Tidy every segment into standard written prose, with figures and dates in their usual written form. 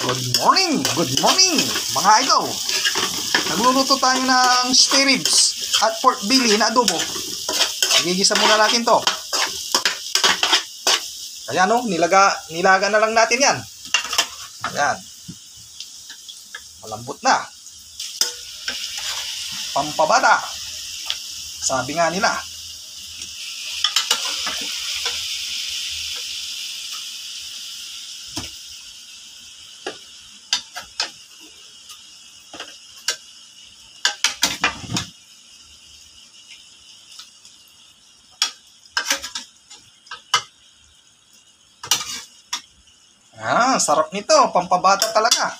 Good morning mga idol. Nagluluto tayo ng spare ribs at pork belly na adobo. Igigisa muna natin to. Ayan o, nilaga na lang natin yan. Ayan. Malambot na. Pampabata. Sabi nga nila. Sarap nito, pampabata talaga.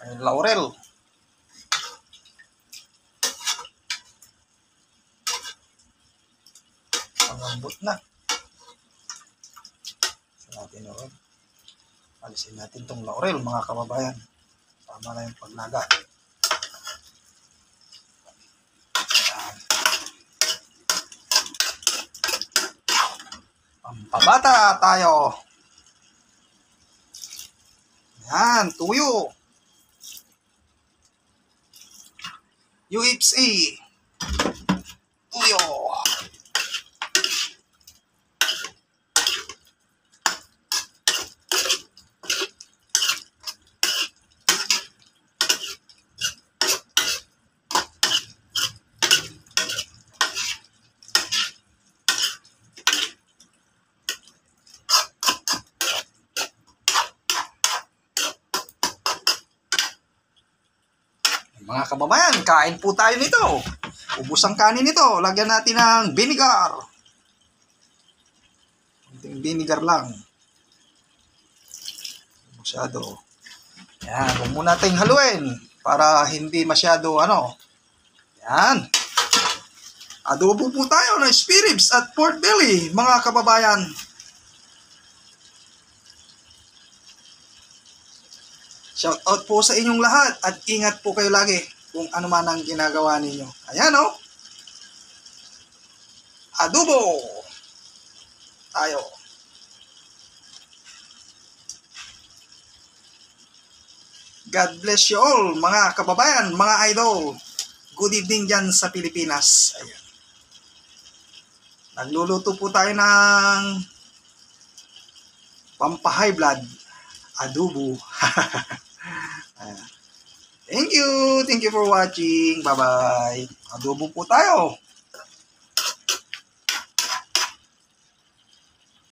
Ay, laurel. Pangambot na. Alisin natin tong laurel mga kababayan. Tama na yung paglaga. Pampabata tayo. Yan, tuyo. UFC. Tuyo. Mga kababayan, kain po tayo nito. Ubus ang kanin nito. Lagyan natin ng vinegar. Kunting vinegar lang. Masyado. Yan, huwag muna natin haluin para hindi masyado Yan. Adobo po tayo ng spare ribs at pork belly, mga kababayan. Shout out po sa inyong lahat at ingat po kayo lagi kung ano man ang ginagawa ninyo. Ayan o. Adobo. Tayo. God bless you all mga kababayan, mga idol. Good evening dyan sa Pilipinas. Ayan. Nagluluto po tayo ng pampa-high blood. Adobo. Thank you for watching. Bye-bye. Adobo po tayo.